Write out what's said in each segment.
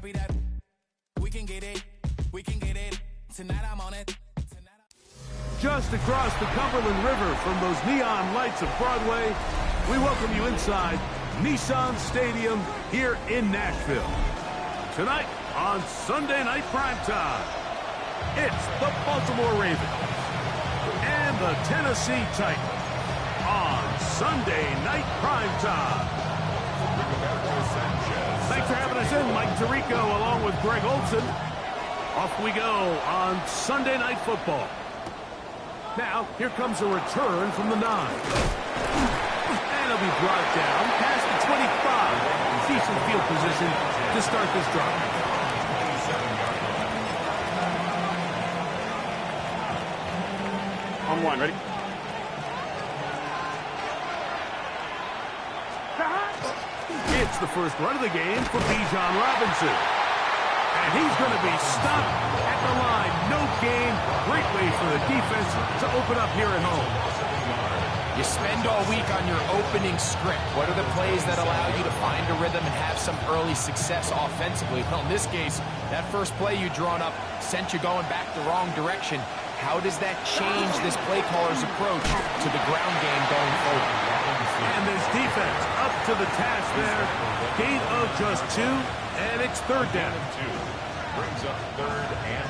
Copy that. We can get it. We can get it. Tonight I'm on it. Just across the Cumberland River from those neon lights of Broadway, we welcome you inside Nissan Stadium here in Nashville. Tonight on Sunday Night Primetime, it's the Baltimore Ravens and the Tennessee Titans on Sunday Night Primetime. Thanks for having us in, Mike Tirico along with Greg Olson. Off we go on Sunday Night Football. Now, here comes a return from the 9. And it'll be brought down past the 25. Decent field position to start this drive. On one, ready? It's the first run of the game for Bijan Robinson. And he's going to be stopped at the line. No gain. Great way for the defense to open up here at home. You spend all week on your opening script. What are the plays that allow you to find a rhythm and have some early success offensively? Well, in this case, that first play you drawn up sent you going back the wrong direction. How does that change this play caller's approach to the ground game going forward? And this defense up to the task there. Gain of just 2, and it's third down. Brings up 3rd and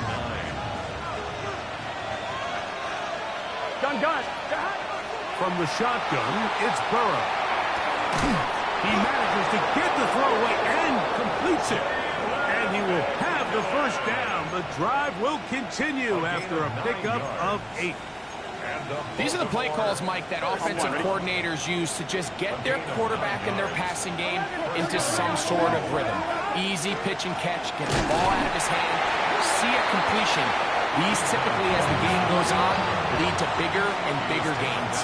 9. Gun. From the shotgun, it's Burrow. He manages to get the throw away and completes it. And he will have the first down. The drive will continue after a pickup of 8. These are the play calls, Mike, that offensive coordinators use to just get their quarterback and their passing game into some sort of rhythm. Easy pitch and catch, get the ball out of his hand, see a completion. These typically, as the game goes on, lead to bigger and bigger gains.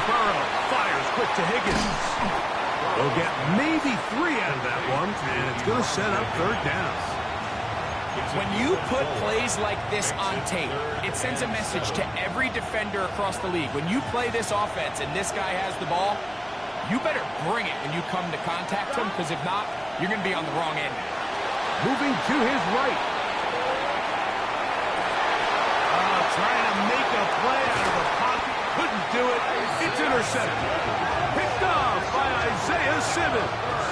Burrow fires quick to Higgins. They'll get maybe 3 out of that one, and it's going to set up third down. When you put plays like this on tape, it sends a message to every defender across the league. When you play this offense and this guy has the ball, you better bring it when you come to contact him, because if not, you're going to be on the wrong end. Moving to his right. Trying to make a play out of the pocket. Couldn't do it. It's intercepted. Picked off by Isaiah Simmons.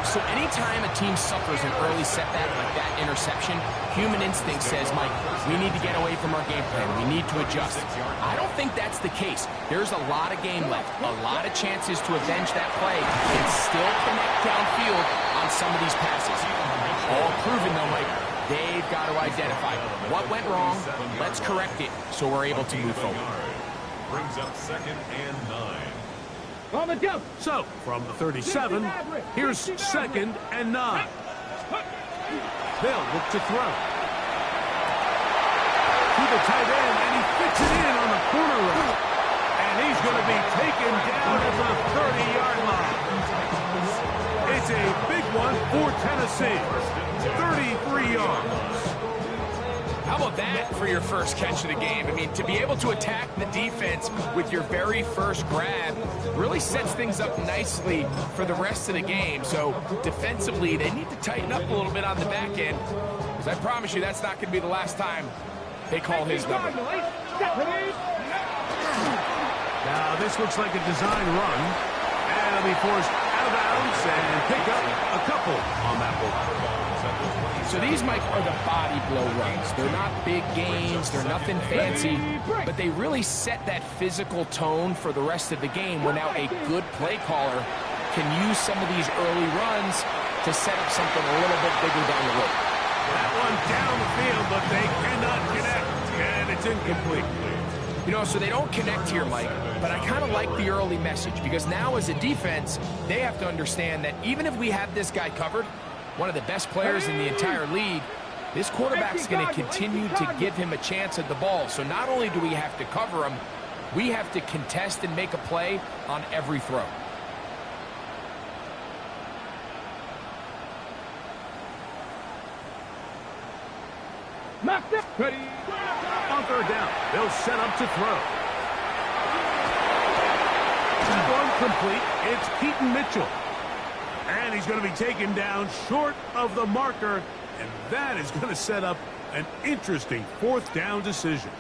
So anytime a team suffers an early setback like that interception, human instinct says, Mike, we need to get away from our game plan. We need to adjust. I don't think that's the case. There's a lot of game left, a lot of chances to avenge that play and still connect downfield on some of these passes. All proven, though, Mike, they've got to identify what went wrong. Let's correct it so we're able to move forward. Brings up 2nd and 9. On the jump. So, from the 37, here's 2nd and 9. They'll look to throw. To the tight end, and he fits it in on the corner route. And he's going to be taken down at the 30-yard line. It's a big one for Tennessee. 33 yards. How about that for your first catch of the game? I mean, to be able to attack the defense with your very first grab really sets things up nicely for the rest of the game. So defensively, they need to tighten up a little bit on the back end, because I promise you that's not going to be the last time they call his number. Now, this looks like a design run. And it'll be forced out of bounds and pick up a couple on that one. So these, Mike, are the body blow runs. They're not big gains, they're nothing fancy, but they really set that physical tone for the rest of the game, where now a good play caller can use some of these early runs to set up something a little bit bigger down the road. That one down the field, but they cannot connect, and it's incomplete. You know, so they don't connect here, Mike, but I kind of like the early message, because now as a defense, they have to understand that even if we have this guy covered, one of the best players in the entire league, this quarterback's going to continue to give him a chance at the ball. So not only do we have to cover him, we have to contest and make a play on every throw. Knocked up. Ready. On third down, they'll set up to throw. One complete. It's Keaton Mitchell. And he's going to be taken down short of the marker, and that is going to set up an interesting fourth down decision.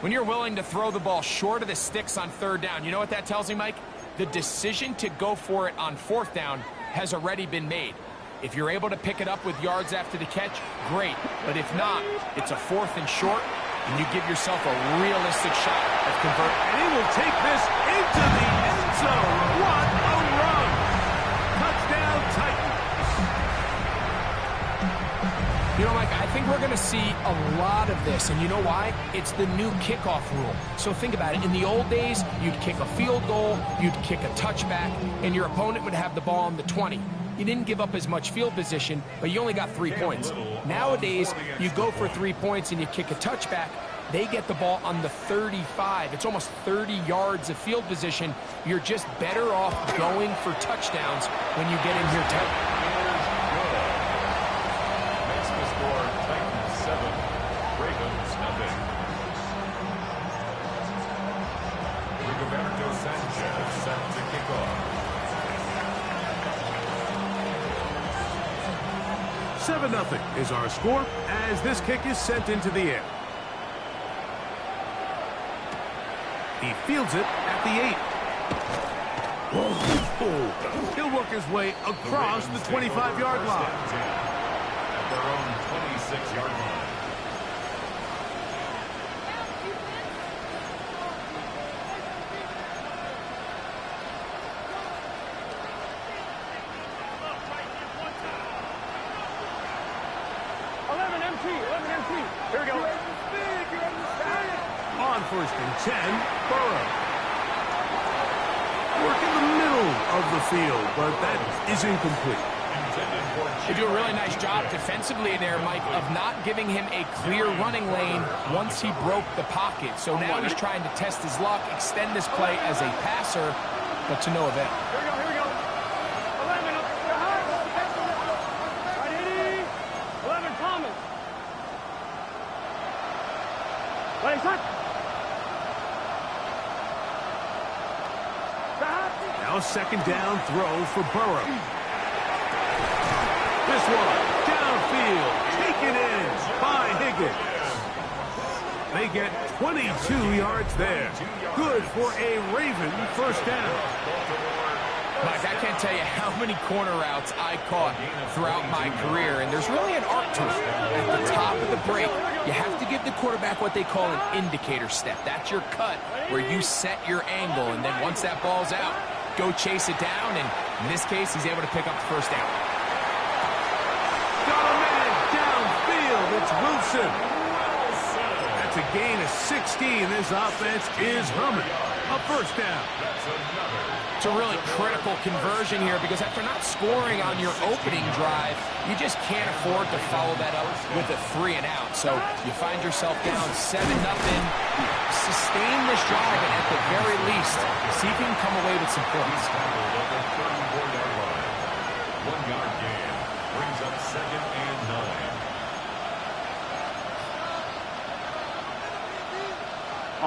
When you're willing to throw the ball short of the sticks on third down, you know what that tells me, Mike? The decision to go for it on fourth down has already been made. If you're able to pick it up with yards after the catch, great. But if not, it's a fourth and short, and you give yourself a realistic shot at converting. And he will take this into the end zone. What a run! Touchdown, Titans. You know, Mike, I think we're going to see a lot of this, and you know why? It's the new kickoff rule. So think about it. In the old days, you'd kick a field goal, you'd kick a touchback, and your opponent would have the ball on the 20. You didn't give up as much field position, but you only got 3 points. Nowadays, you go for 3 points and you kick a touchback. They get the ball on the 35. It's almost 30 yards of field position. You're just better off going for touchdowns when you get in here tight. Makes the score Titans 7, Ravens nothing. Rigoberto Sanchez set to kick off. 7-0 is our score as this kick is sent into the air. He fields it at the 8. Whoa. He'll work his way across the 25-yard line. At their own 26-yard line. Here we go. On first and 10, Burrow. Work in the middle of the field, but that is incomplete. They do a really nice job defensively there, Mike, of not giving him a clear running lane once he broke the pocket. So now he's trying to test his luck, extend this play as a passer, but to no avail. Here we go. 11 up the right, 11 Thomas. Play set. Now second down throw for Burrow. This one, downfield, taken in by Higgins. They get 22 yards there. Good for a Raven first down. Mike, I can't tell you how many corner routes I caught throughout my career, and there's really an art to it. At the top of the break, you have to give the quarterback what they call an indicator step. That's your cut where you set your angle, and then once that ball's out, go chase it down, and in this case, he's able to pick up the first down. Got a man downfield. It's Wilson. That's a gain of 16. This offense is humming. A first down. It's a really critical conversion here because after not scoring on your opening drive, you just can't afford to follow that up with a 3 and out. So you find yourself down 7-0. Sustain this drive and at the very least, see if you can come away with some points. 1-yard gain brings up second and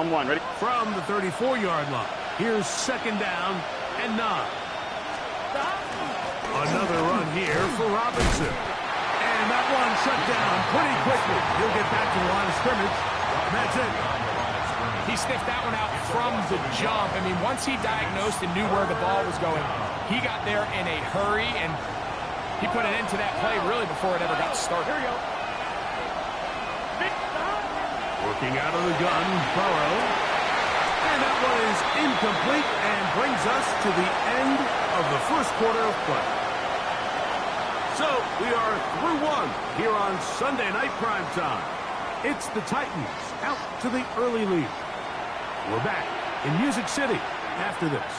9. On one, ready? From the 34-yard line, here's second down and 9. Another run here for Robinson. And that one shut down pretty quickly. He'll get back to the line of scrimmage. That's it. He sniffed that one out from the jump. I mean, once he diagnosed and knew where the ball was going, he got there in a hurry, and he put an end to that play really before it ever got started. Here we go. Working out of the gun, Burrow. And that one is incomplete and brings us to the end of the first quarter of play. So we are through one here on Sunday Night Primetime. It's the Titans out to the early lead. We're back in Music City after this.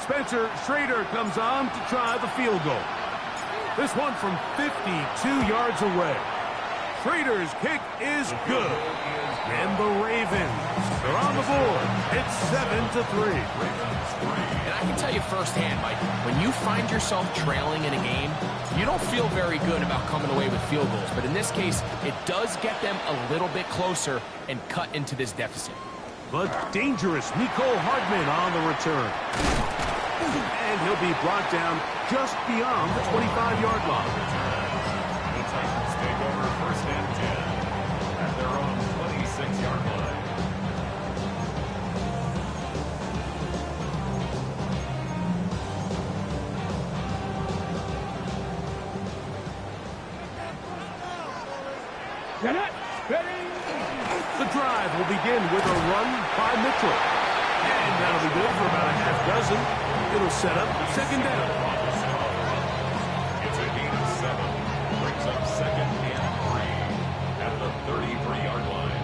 Spencer Schrader comes on to try the field goal. This one from 52 yards away. Schrader's kick is good. And the Ravens are on the board. It's 7-3. And I can tell you firsthand, Mike, when you find yourself trailing in a game, you don't feel very good about coming away with field goals. But in this case, it does get them a little bit closer and cut into this deficit. But dangerous Mecole Hardman on the return. And he'll be brought down just beyond the 25-yard line. The Titans take over first and 10 at their own 26-yard line. Get it. Ready. The drive will begin with a run by Mitchell. And that'll be good for about a half dozen. It'll set up second down. It's a gain of 7. Brings up second and 3 at the 33-yard line.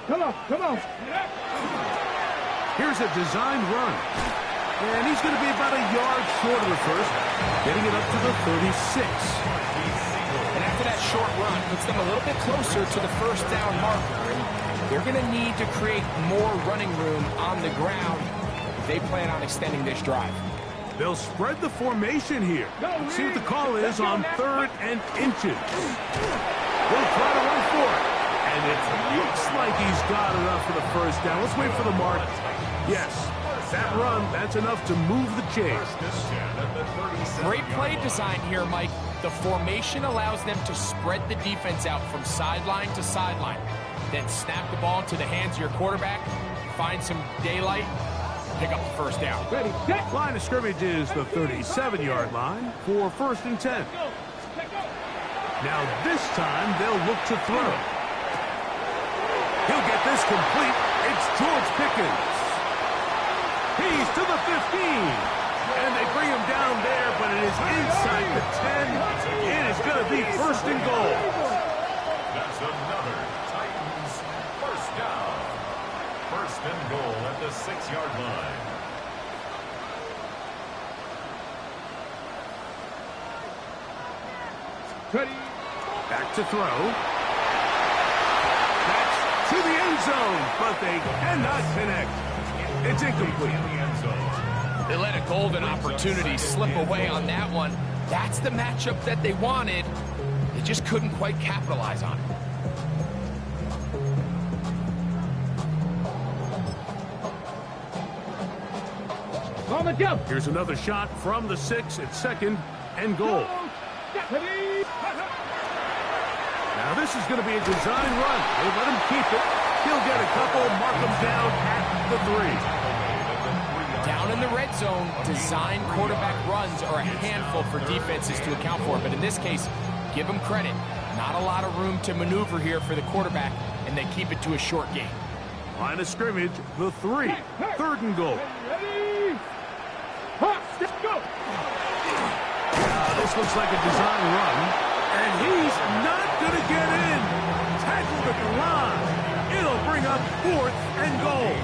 Come on, come on. Here's a designed run. And he's going to be about a yard short of the first, getting it up to the 36. And after that short run, puts them a little bit closer to the first down marker. And they're going to need to create more running room on the ground if they plan on extending this drive. They'll spread the formation here. See what the call is on 3rd and inches. They'll try to run for it. And it looks like he's got enough for the first down. Let's wait for the mark. Yes, that run, that's enough to move the chains. Great play design here, Mike. The formation allows them to spread the defense out from sideline to sideline. Then snap the ball into the hands of your quarterback, find some daylight, pick up the first down. Ready. Set. Line of scrimmage is the 37-yard line for first and 10. Now this time they'll look to throw. He'll get this complete. It's George Pickens. He's to the 15. And they bring him down there, but it is inside the 10. It is going to be first and goal. That's another Titans first down. First and goal at the 6-yard line. Ready. Back to throw. That's to the end zone, but they cannot connect. It's incomplete. In the end zone. They let a golden opportunity slip away on that one. That's the matchup that they wanted. They just couldn't quite capitalize on it. On the jump. Here's another shot from the 6 at second and goal. Ready. Now this is going to be a design run. They let him keep it. He'll get a couple, mark him down at the 3. Down in the red zone, design quarterback runs are a handful for defenses to account for. But in this case, give them credit. Not a lot of room to maneuver here for the quarterback, and they keep it to a short game. Line of scrimmage, the 3. Third and goal. Ready. Let's go. This looks like a design run, and he's not going to get in. Tackled at the line. It'll bring up 4th and goal.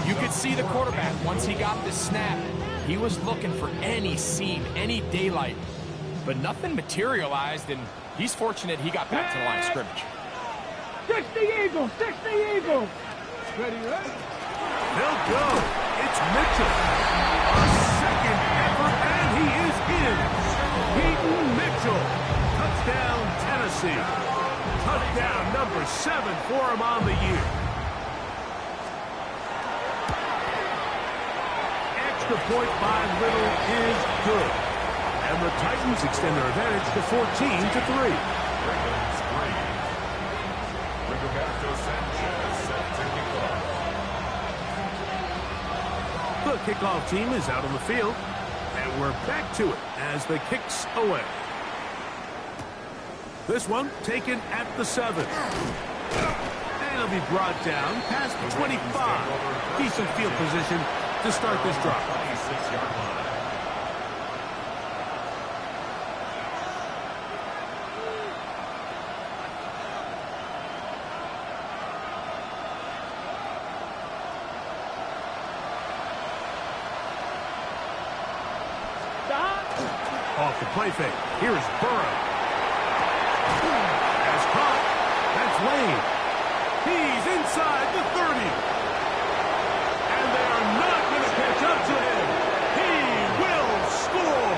You could see the quarterback, once he got the snap, he was looking for any seam, any daylight, but nothing materialized, and he's fortunate he got back to the line of scrimmage. 60 Eagles. 60 Eagles. Ready, ready. They'll go. It's Mitchell. A second effort, and he is in. Peyton Mitchell. Touchdown, Tennessee. Touchdown number 7 for him on the year. Extra point by Little is good. And the Titans extend their advantage to 14-3. Ravens 3. Rigoberto Sanchez set to kick off. The kickoff team is out on the field, and we're back to it as the kick's away. This one taken at the 7. And it'll be brought down past the 25. Decent field position to start this drive. 26-yard line. Off the play fake. Here's Burrow. As caught. That's Lane. He's inside the 30. And they are not going to catch up to him. He will score.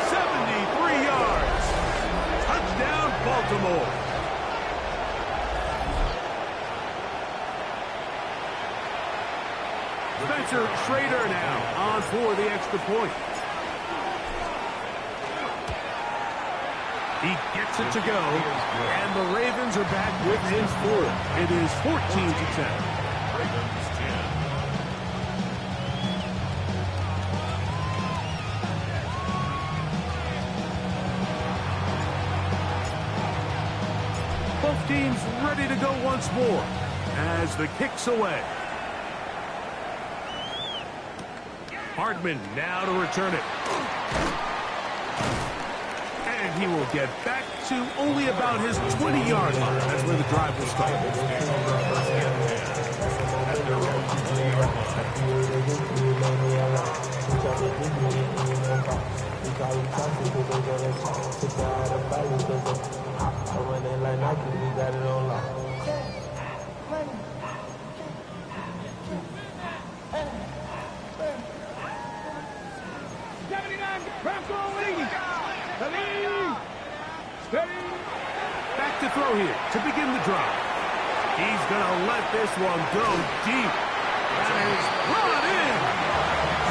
17 Baltimore. Spencer Schrader now on for the extra point. He gets it to go, and the Ravens are back within 4. It is 14-10. Ravens 10. Both teams ready to go once more as the kick's away. Hardman now to return it. And he will get back to only about his 20-yard line. That's where the drive will start. Back to throw here to begin the drive. He's going to let this one go deep. That is brought in.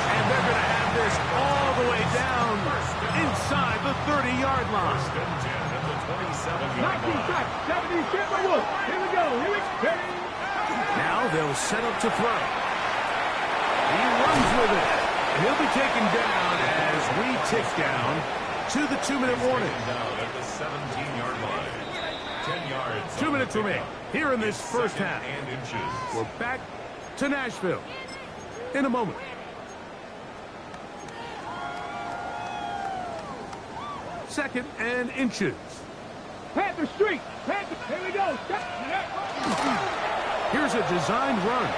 And they're going to have this all the way down inside the 30-yard line. First and 10 at the 27-yard 19 line. back, 70, Chipperwood. Here we go, here we go. Now they'll set up to throw. He runs with it. And he'll be taken down as we tick down to the 2-minute warning. Down at the 17-yard line. 10 yards. 2 minutes remain here in this first half. And inches. We're back to Nashville in a moment. Second and inches. Panther Street, Panther, here we go. Here's a designed run.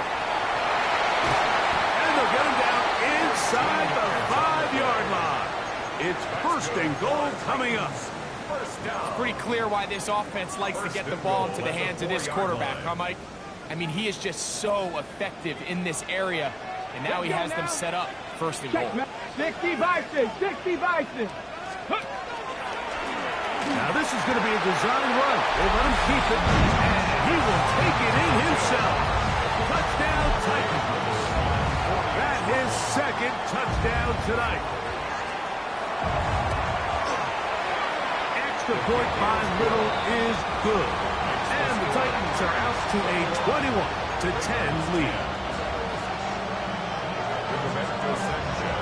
And they'll get him down inside the 5-yard line. It's first and goal coming up. First down. Pretty clear why this offense likes to get the ball into the hands of this quarterback, huh, Mike? I mean, he is just so effective in this area, and now he has them set up first and goal. 60 Bison, 60 Bison. Now this is going to be a design run. They'll let him keep it, and he will take it in himself. Touchdown Titans. That his second touchdown tonight. Extra point by Little is good. And the Titans are out to a 21-10 lead.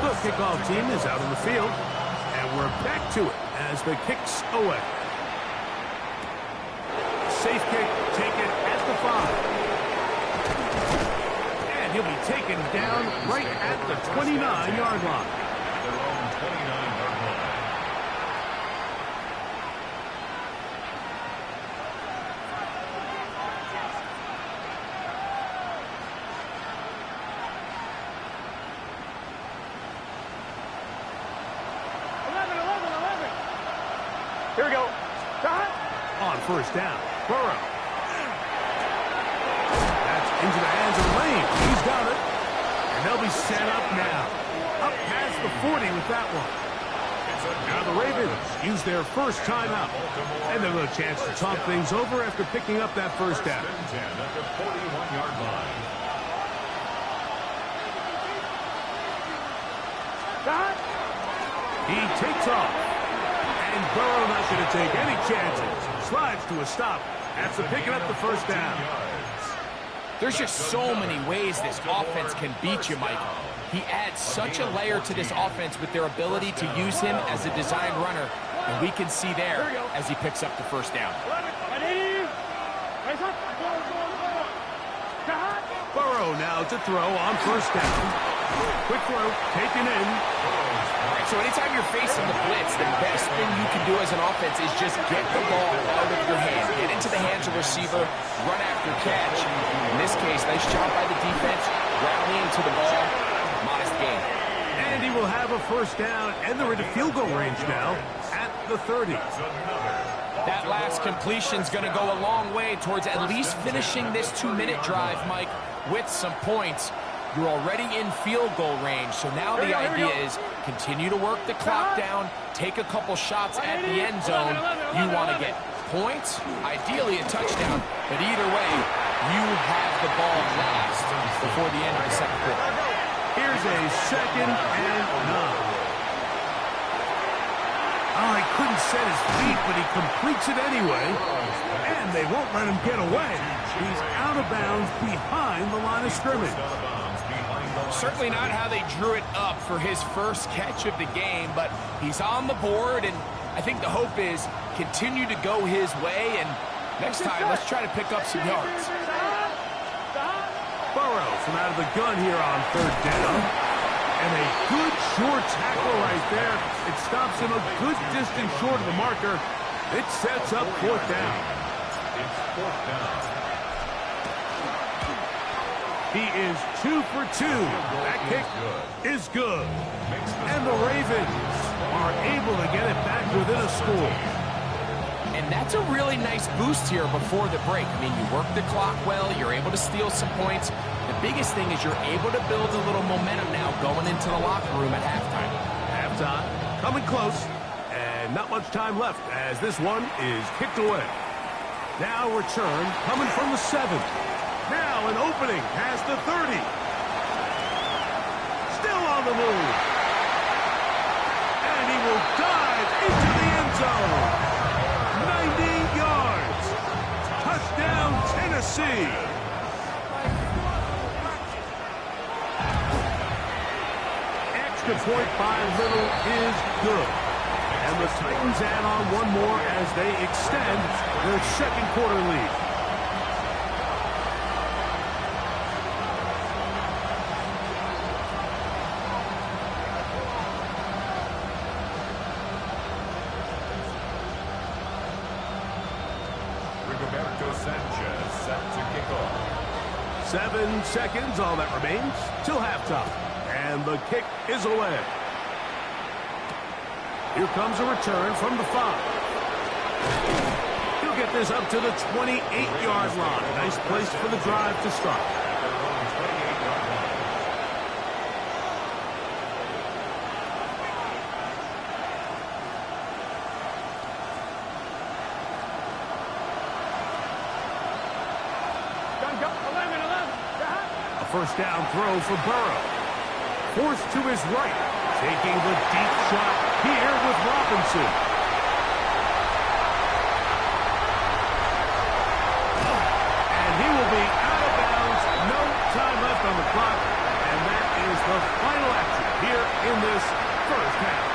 The kickoff team is out on the field, and we're back to it as the kick's away. Safe kick taken at the 5. And he'll be taken down right at the 29-yard line. Their own 29-yard line. Here we go. Shot. On first down, Burrow. That's into the hands of Lane. He's got it. And they'll be set up now. Up past the 40 with that one. Now the Ravens use their first timeout. And they'll have a chance to talk things over after picking up that first down. First and 10 at the 41-yard line. Shot. He takes off. And Burrow not going to take any chances. Slides to a stop after picking up the first down. There's just so many ways this offense can beat you, Mike. He adds such a layer to this offense with their ability to use him as a designed runner. And we can see there as he picks up the first down. Burrow now to throw on first down. Quick throw, taken in. All right, so anytime you're facing the blitz, the best thing you can do as an offense is just get the ball out of your hand. Get into the hands of the receiver, run after catch. In this case, nice job by the defense, rallying to the ball. Modest gain. And he will have a first down, and they're into field goal range now at the 30. That last completion's going to go a long way towards at least finishing this 2-minute drive, Mike, with some points. You're already in field goal range, so now the idea is continue to work the clock down, take a couple shots at the end zone. You want to get points, ideally a touchdown, but either way, you have the ball last before the end of the second quarter. Here's a 2nd and 9. Oh, he couldn't set his feet, but he completes it anyway. And they won't let him get away. He's out of bounds behind the line of scrimmage. Certainly not how they drew it up for his first catch of the game, but he's on the board, and I think the hope is continue to go his way, and next time, let's try to pick up some yards. Burrow from out of the gun here on 3rd down. And a good short tackle right there. It stops him a good distance short of the marker. It sets up 4th down. It's 4th down. He is 2 for 2. That kick is good. And the Ravens are able to get it back within a score. And that's a really nice boost here before the break. I mean, you work the clock well, you're able to steal some points. The biggest thing is you're able to build a little momentum now going into the locker room at halftime. Halftime, coming close, and not much time left as this one is kicked away. Now return coming from the 7. Now an opening past the 30. Still on the move. And he will dive into the end zone. 90 yards. Touchdown, Tennessee. Extra point by Little is good. And the Titans add on one more as they extend their second quarter lead. Rigoberto Sanchez set to kick off. 7 seconds, all that remains, till halftime. And the kick is away. Here comes a return from the 5. He'll get this up to the 28-yard line. Nice place for the drive to start. A first down throw for Burrow. Forced to his right. Taking the deep shot here with Robinson. And he will be out of bounds. No time left on the clock. And that is the final action here in this first half.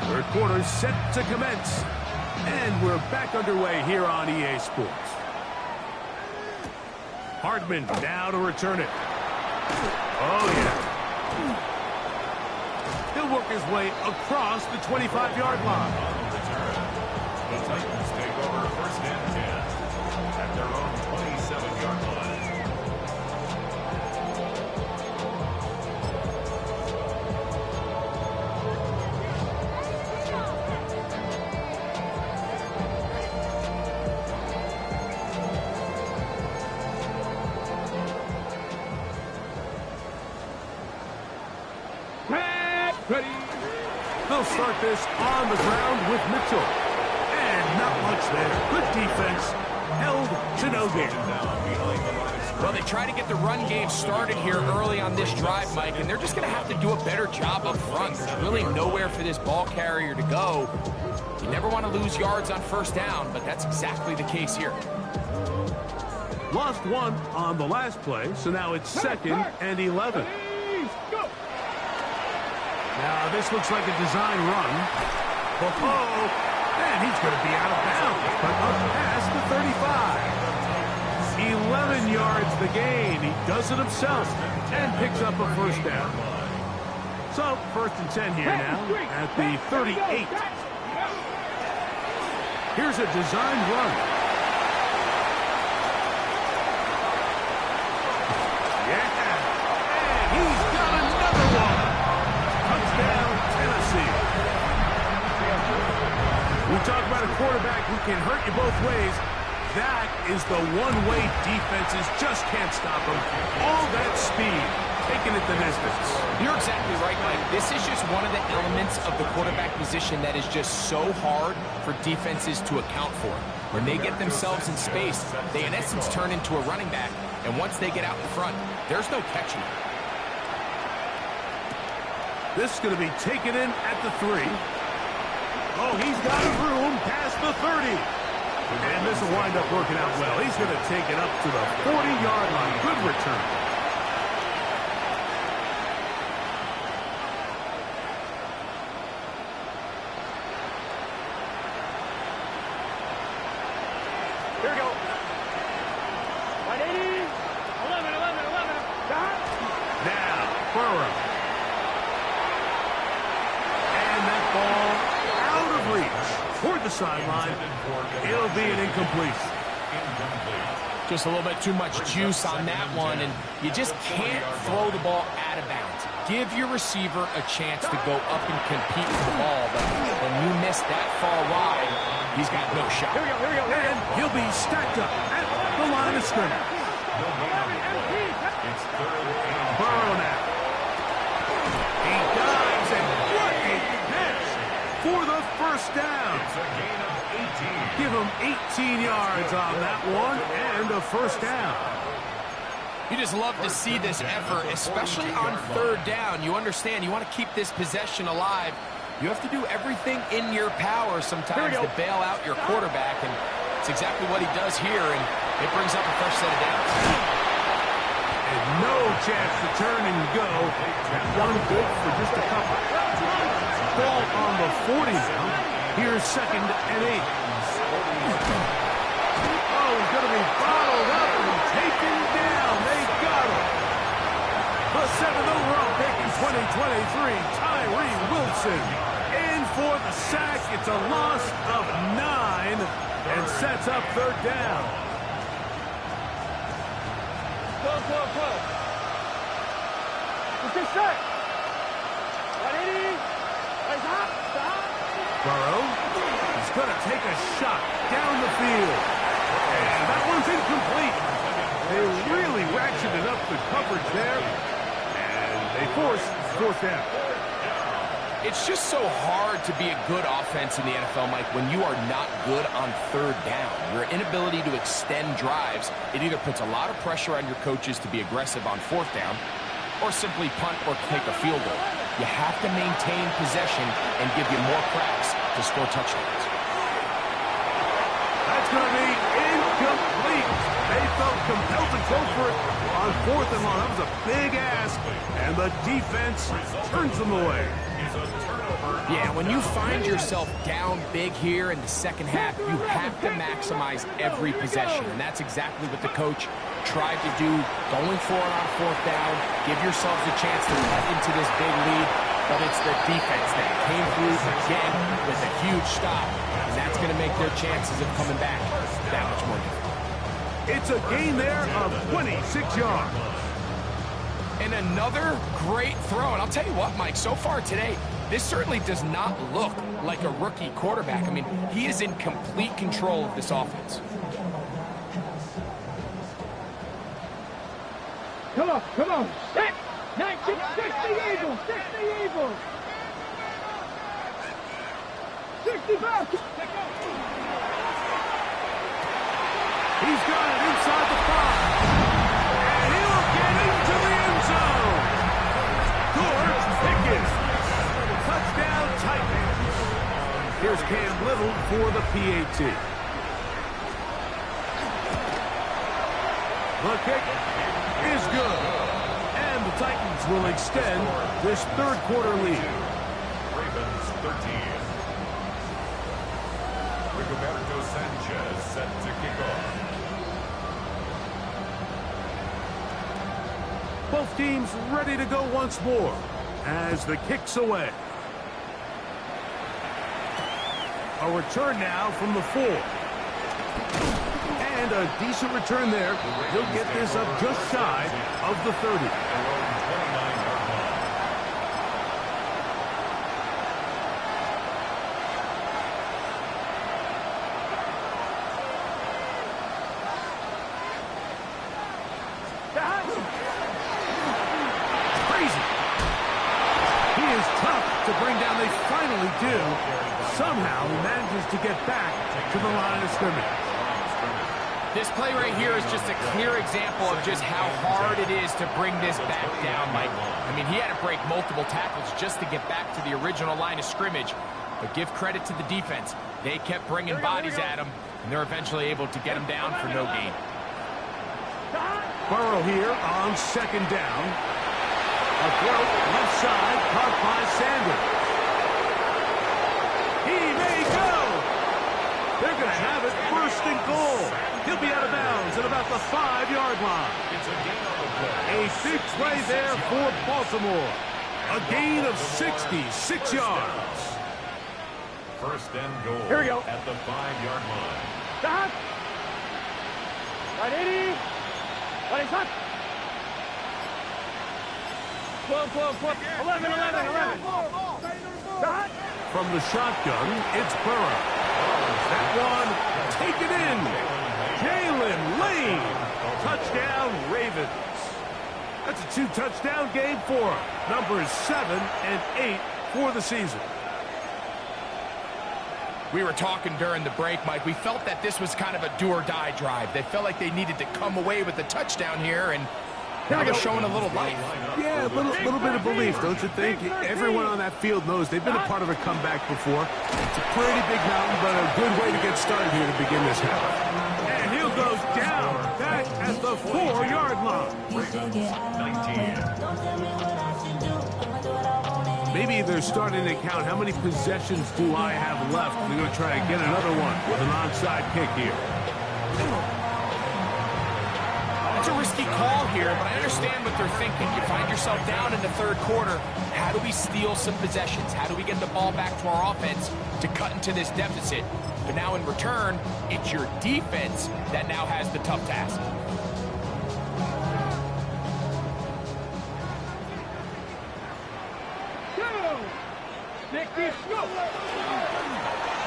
Third quarter set to commence. And we're back underway here on EA Sports. Hardman now to return it. Oh, yeah. He'll work his way across the 25-yard line. The Titans take over 1st and 10 at their own 27-yard line. Ready. They'll start this on the ground with Mitchell. And not much there. Good defense. Held to no gain. Well, they try to get the run game started here early on this drive, Mike, and they're just going to have to do a better job up front. There's really nowhere for this ball carrier to go. You never want to lose yards on first down, but that's exactly the case here. Lost one on the last play, so now it's 2nd and 11. Now, this looks like a design run. Oh, and he's going to be out of bounds, but up past the 35. 11 yards the gain. He does it himself and picks up a first down. So, 1st and 10 here now at the 38. Here's a design run. quarterback who can hurt you both ways, that is the one-way defenses just can't stop him. All that speed, taking it the distance. You're exactly right, Mike. This is just one of the elements of the quarterback position that is just so hard for defenses to account for. When they get themselves in space, they in essence turn into a running back, and once they get out in front, there's no catching them. This is going to be taken in at the 3. Oh, he's got room past the 30. And this will wind up working out well. He's going to take it up to the 40-yard line. Good return. Here we go. 180. 11. Stop. Now, Burrow. And that ball out of reach. Toward the sideline. It'll be an incomplete. Just a little bit too much juice on that one, and you just can't throw the ball out of bounds. Give your receiver a chance to go up and compete for the ball, but when you miss that far wide, he's got no shot. Here we go. And he'll be stacked up at the line of scrimmage. It's third and Burrow now. He dives, and what a catch for the first down. it's a gain of 18. Give him 18 yards on that one and a first down. You just love to see this effort, especially on third down. You understand, you want to keep this possession alive. You have to do everything in your power sometimes to bail out your quarterback, and it's exactly what he does here, and it brings up a fresh set of downs. And no chance to turn and go. That one good for just a couple. Ball on the 40 now. Here's 2nd and 8. Oh, he's going to be bottled up and taken down. They got him. The 7th overall pick in 2023, Tyree Wilson. In for the sack. It's a loss of 9 and sets up third down. Close. It's this set. 180. Stop. Burrow, he's going to take a shot down the field. And that one's incomplete. They really ratcheted up the coverage there. And they forced fourth down. It's just so hard to be a good offense in the NFL, Mike, when you are not good on third down. Your inability to extend drives, it either puts a lot of pressure on your coaches to be aggressive on fourth down or simply punt or take a field goal. You have to maintain possession and give you more cracks to score touchdowns. That's going to be incomplete. They felt compelled to go for it on 4th and long. That was a big ask, and the defense turns them away. Yeah, when you find yourself down big here in the second half, you have to maximize every possession, and that's exactly what the coach tried to do, going for it on fourth down, give yourselves a chance to cut into this big lead, but it's the defense that came through again with a huge stop, and that's going to make their chances of coming back that much more difficult. It's a gain there of 26 yards. And another great throw, and I'll tell you what, Mike, so far today, this certainly does not look like a rookie quarterback. I mean, he is in complete control of this offense. Come on. Set. 60 Eagles. 65. He's got it inside the 5. And he'll get into the end zone. George Pickens. Touchdown Titans. Here's Cam Little for the PAT. The kick is good. And the Titans will extend this third quarter lead. Ravens 13. Rigoberto Sanchez set to kick off. Both teams ready to go once more as the kick's away. A return now from the 4. And a decent return there. He'll get this up just shy of the 30. do, somehow he manages to get back to the line of scrimmage. This play right here is just a clear example of just how hard it is to bring this back down, Mike. I mean, he had to break multiple tackles just to get back to the original line of scrimmage. But give credit to the defense. They kept bringing bodies at him, and they're eventually able to get him down for no gain. Burrow here on second down. A throw left side, caught by Sanders. He may go. They're going to have it first and goal. He'll be out of bounds at about the 5-yard line. A big play there for Baltimore. A gain of 66 yards. First and goal. Here we go. At the 5-yard line. Stop. Right, 80. Right, it's hot. 12, 12, 12. 11, 11, 11. Stop. From the shotgun, it's Burrow. That one, take it in. Jalen Lane. Touchdown, Ravens. That's a 2-touchdown game for him. Numbers 7 and 8 for the season. We were talking during the break, Mike. We felt that this was kind of a do-or-die drive. They felt like they needed to come away with the touchdown here, and now they're showing a little life. Yeah, a little bit of belief, don't you think? Everyone on that field knows they've been a part of a comeback before. It's a pretty big mountain, but a good way to get started here to begin this half. And he goes down, back at the 4-yard line. 19. Maybe they're starting to count how many possessions do I have left. They're going to try to get another one with an onside kick here. That's a risky call here, but I understand what they're thinking. You find yourself down in the third quarter. How do we steal some possessions? How do we get the ball back to our offense to cut into this deficit? But now in return, it's your defense that now has the tough task.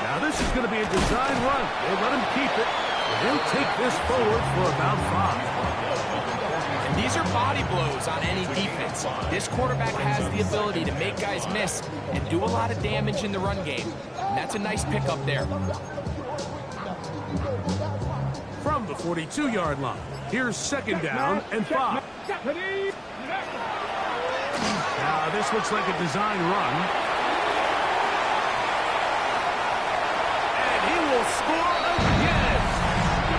Now this is going to be a design run. They let him keep it. He'll take this forward for about 5. And these are body blows on any defense. This quarterback has the ability to make guys miss and do a lot of damage in the run game. And that's a nice pickup there. From the 42-yard line, here's second down and 5. Now this looks like a design run. Score again!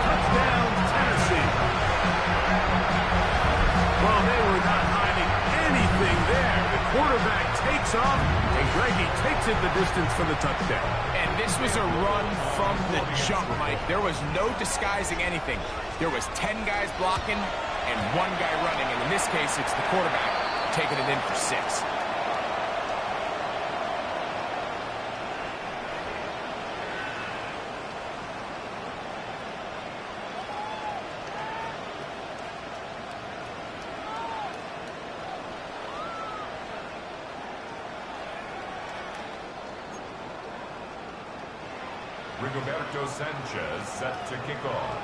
Touchdown, Tennessee. Well, they were not hiding anything there. The quarterback takes off, and Greggy takes it the distance for the touchdown. And this was a run from the jump, Mike. There was no disguising anything. There was 10 guys blocking and 1 guy running, and in this case, it's the quarterback taking it in for 6. Rigoberto Sanchez set to kick off.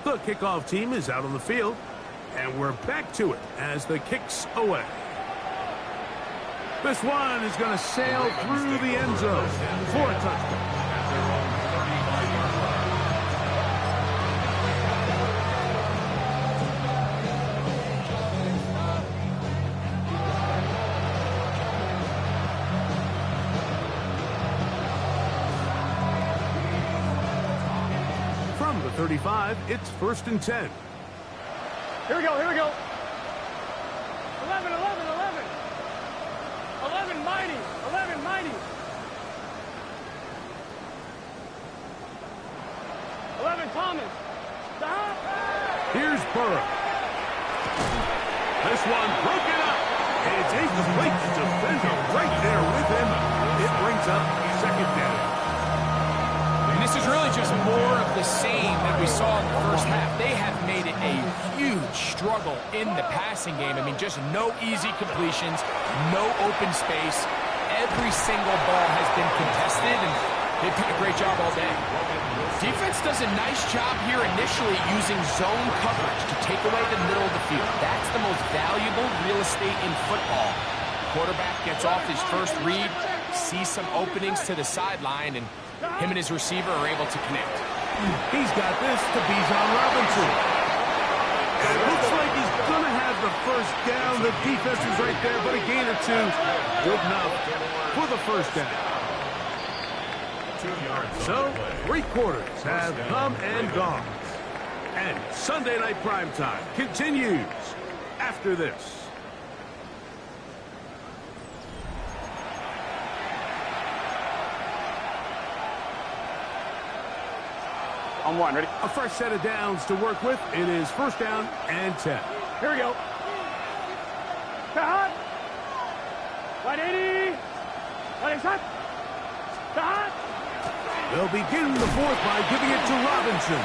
The kickoff team is out on the field, and we're back to it as the kick's away. This one is going to sail through the end zone for a touchdown. From the 35, it's first and 10. Here we go, here we go. 11, 11, 11. 11 mighty, 11 mighty. 11 Thomas. Stop. Here's Burrow. This one broken up. It's incomplete. Defender right there with him. It brings up second down. And this is really just more of the same that we saw in the first half. They have made it a huge struggle in the passing game. I mean, just no easy completions, no open space. Every single ball has been contested, and They've done a great job all day. Defense does a nice job here initially using zone coverage to take away the middle of the field. That's the most valuable real estate in football. Quarterback gets off his first read, sees some openings to the sideline, and him and his receiver are able to connect. He's got this to Bijan Robinson. And it looks like he's going to have the first down. The defense is right there, but a gain or two. Good enough for the first down. So, 3 quarters have come and gone. And Sunday Night Primetime continues after this. On 1, ready? A fresh set of downs to work with. It is first down and 10. Here we go. Cut. 180. 180. Cut. They'll begin the fourth by giving it to Robinson.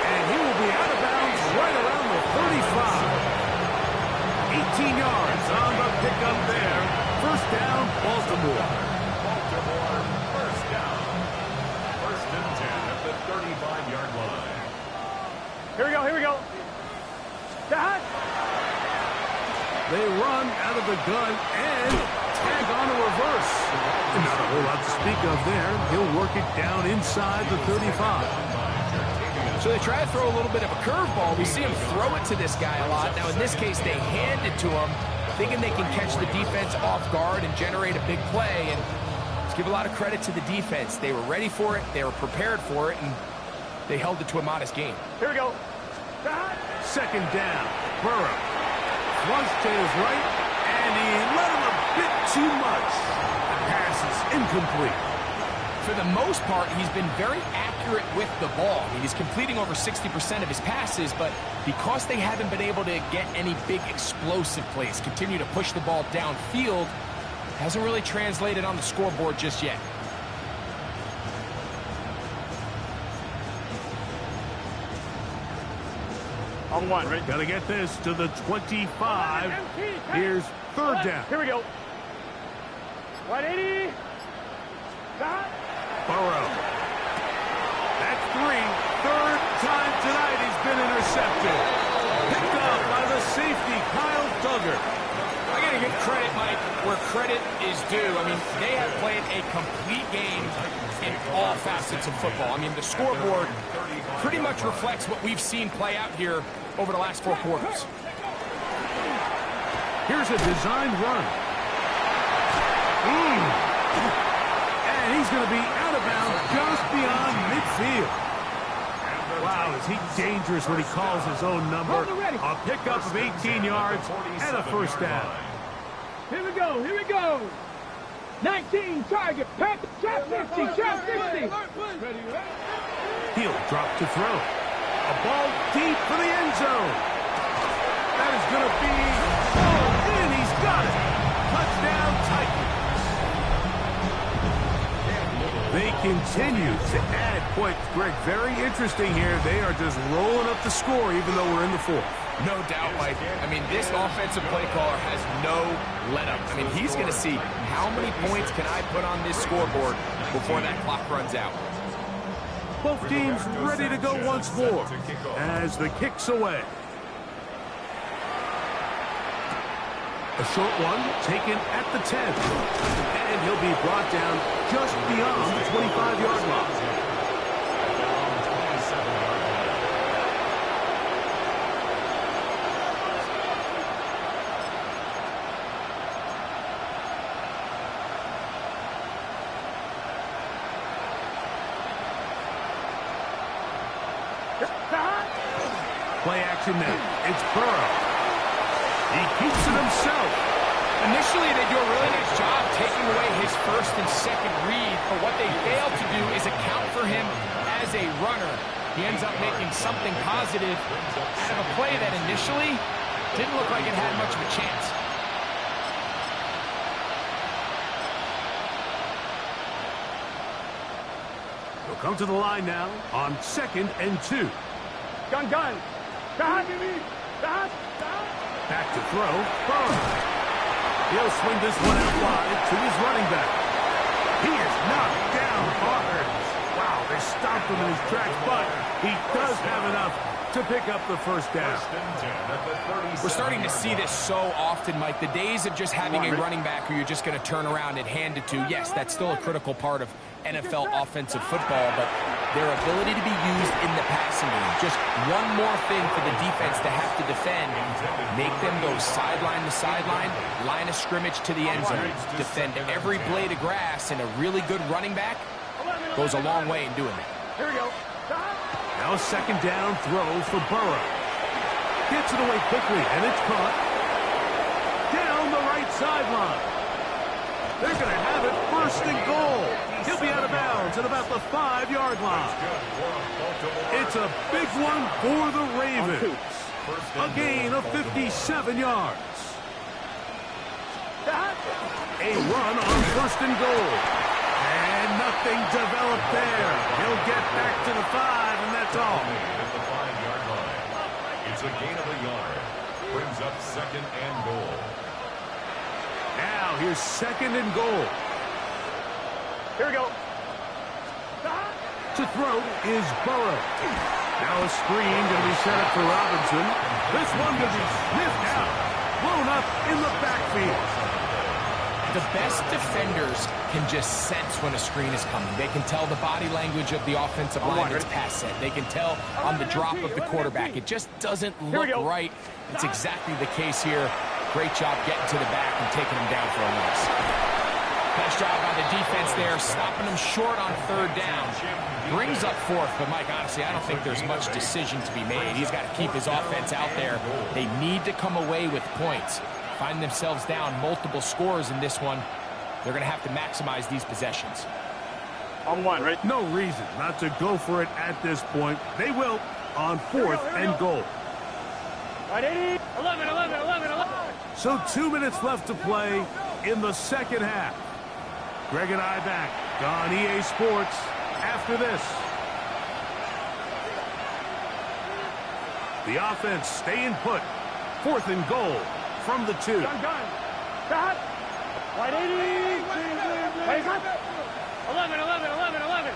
And he will be out of bounds right around the 35. 18 yards on the pickup there. First down, Baltimore. Baltimore, first down. First and 10 at the 35-yard line. Here we go. Here we go. Cut. They run out of the gun and tag on a reverse. And not a whole lot to speak of there. He'll work it down inside the 35. So they try to throw a little bit of a curveball. We see him throw it to this guy a lot. Now, in this case, they hand it to him, thinking they can catch the defense off guard and generate a big play. And let's give a lot of credit to the defense. They were ready for it, they were prepared for it, and they held it to a modest gain. Here we go. Cut. Second down. Burrow. Flush to his right, and he let him a bit too much. The pass is incomplete. For the most part, he's been very accurate with the ball. I mean, he's completing over 60% of his passes, but because they haven't been able to get any big explosive plays, continue to push the ball downfield, hasn't really translated on the scoreboard just yet. On 1, ready? Got to get this to the 25. Here's third down. Here we go. 180. Cut. Burrow. That's 3. Third time tonight he's been intercepted. Picked up by the safety, Kyle Duggar. I got to give credit, Mike, where credit is due. I mean, they have played a complete game in all facets of football. I mean, the scoreboard pretty much reflects what we've seen play out here over the last 4 quarters. Here's a designed run. And he's going to be out of bounds just beyond midfield. Wow, is he dangerous when he calls his own number. A pickup of 18 yards and a first down. Here we go. Here we go. 19 target. Trap 50. Trap 50. He'll drop to throw. A ball deep for the end zone. That is going to be all in. He's got it. Touchdown Titans. They continue to add points. Greg, very interesting here. They are just rolling up the score even though we're in the fourth. No doubt, Mike. I mean, this offensive play caller has no let-up. I mean, he's going to see how many points can I put on this scoreboard before that clock runs out. Both teams ready to go once more as the kick's away. A short one taken at the 10. And he'll be brought down just beyond the 25-yard line. Play action now. It's Burrow. He keeps it himself. Initially, they do a really nice job taking away his first and second read, but what they fail to do is account for him as a runner. He ends up making something positive out of a play that initially didn't look like it had much of a chance. He'll come to the line now on 2nd and 2. Gun. Back to throw. Burrow. He'll swing this one out wide to his running back. He is knocked down hard. Wow, they stopped him in his tracks, but he does have enough to pick up the first down. We're starting to see this so often, Mike. The days of just having a running back who you're just going to turn around and hand it to, yes, that's still a critical part of NFL offensive football, but their ability to be used in the passing game, just one more thing for the defense to have to defend, make them go sideline to sideline, line of scrimmage to the end zone, defend every blade of grass, and a really good running back goes a long way in doing that. Here we go. Now a second down throw for Burrow. Gets it away quickly, and it's caught. Down the right sideline. They're going to have it first and goal. He'll be out of bounds at about the 5-yard line. It's a big one for the Ravens. A gain of 57 yards. A run on first and goal. And nothing developed there. He'll get back to the 5, and that's all. At the 5-yard line. It's a gain of a yard. Brings up second and goal. Now here's second and goal. Here we go. To throw is Burrow. Now a screen going to be set up for Robinson. This one going to be sniffed out. Blown up in the backfield. The best defenders can just sense when a screen is coming. They can tell the body language of the offensive lineman's pass set. They can tell on the drop of the quarterback. It just doesn't look right. It's exactly the case here. Great job getting to the back and taking him down for a loss. Nice job on the defense there, stopping him short on third down. Brings up fourth, but Mike, honestly, I don't think there's much decision to be made. He's got to keep his offense out there. They need to come away with points. Find themselves down multiple scores in this one. They're going to have to maximize these possessions. On one, right? No reason not to go for it at this point. They will on fourth and goal. Right, 80. 11, 11, 11, 11. So 2 minutes left to play in the second half. Greg and I back on EA Sports after this. The offense staying put. Fourth and goal from the 2. Gun. Stop. Right, 80. Wait, 11, 11, 11, 11.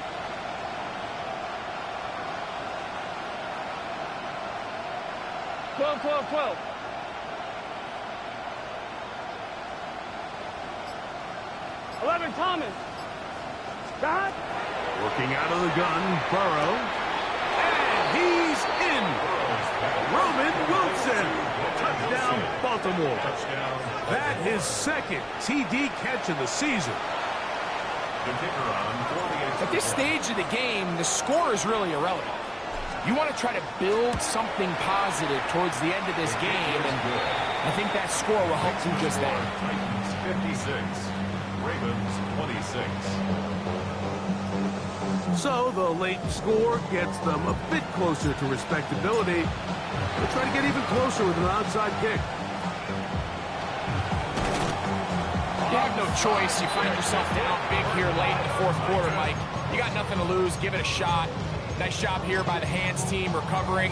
Twelve. 11, Thomas. Stop. Working out of the gun, Burrow. And he's in. Roman Wilson. Touchdown, Baltimore. That his second TD catch of the season. At this stage of the game, the score is really irrelevant. You want to try to build something positive towards the end of this game, and I think that score will help do just that. Titans 56, Ravens 26. So the late score gets them a bit closer to respectability. They'll try to get even closer with an onside kick. You have no choice. You find yourself down big here late in the fourth quarter, Mike. You got nothing to lose. Give it a shot. Nice job here by the hands team recovering.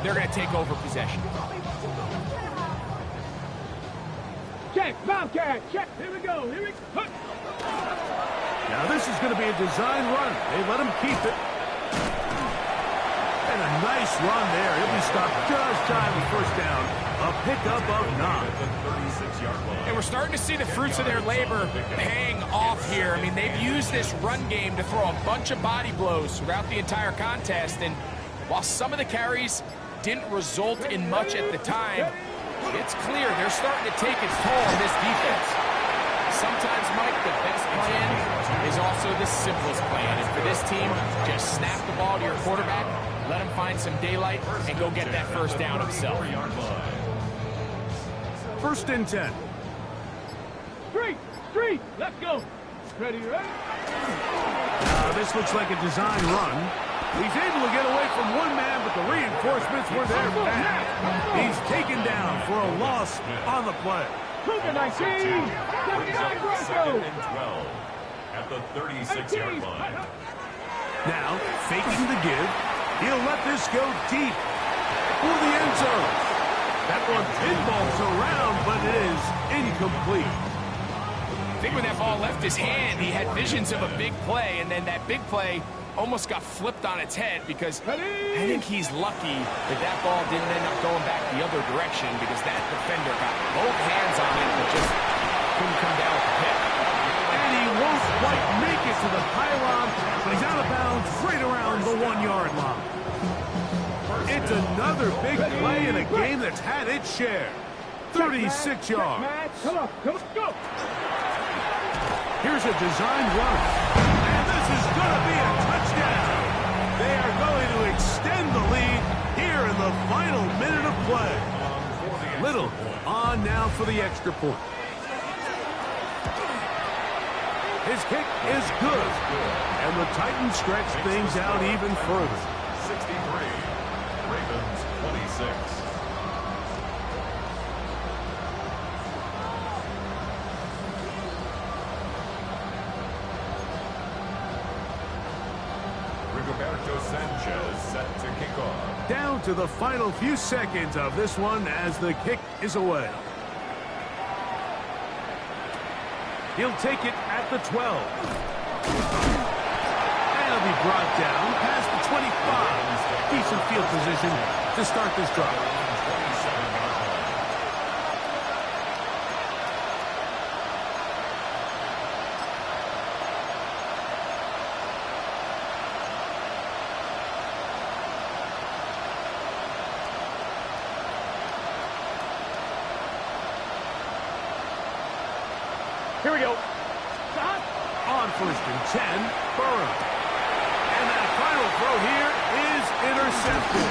They're going to take over possession. Check, Bobcat, check. Here we go. Now this is going to be a design run. They let him keep it. And a nice run there. He'll be stopped just shy of the first down. A pickup of 9. And we're starting to see the fruits of their labor paying off here. I mean, they've used this run game to throw a bunch of body blows throughout the entire contest. And while some of the carries didn't result in much at the time, it's clear they're starting to take its toll on this defense. Sometimes, Mike, the best plan is also the simplest plan. And for this team, just snap the ball to your quarterback, let him find some daylight, and go get that first down himself. First and 10. Street, let's go. Ready? Now this looks like a design run. He's able to get away from one man, but the reinforcements were there fast. He's taken down for a loss on the play. Cougar 19. Second and 12 at the 36-yard line. Now, faking the give. He'll let this go deep for the end zone. That one pinballs around, but it is incomplete. think when that ball left his hand, he had visions of a big play, and then that big play almost got flipped on its head because I think he's lucky that ball didn't end up going back the other direction because that defender got both hands on it but just couldn't come down with the pick. And he won't quite make it to the pylon, but he's out of bounds right around the 1-yard line. It's another big play in a game that's had its share. 36 yards. Come on, go! Here's a designed run. And this is going to be a touchdown. They are going to extend the lead here in the final minute of play. Little on now for the extra point. His kick is good. And the Titans stretch things out even further. 63. Ravens 26. Rigoberto Sanchez set to kick off. Down to the final few seconds of this one as the kick is away. He'll take it at the 12. And he'll be brought down past the 25. Decent field position to start this drive. Here we go. On 1st and 10, Burrow. And that final throw here is intercepted.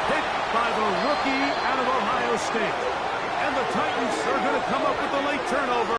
Picked by the rookie out of Ohio State. And the Titans are going to come up with the late turnover.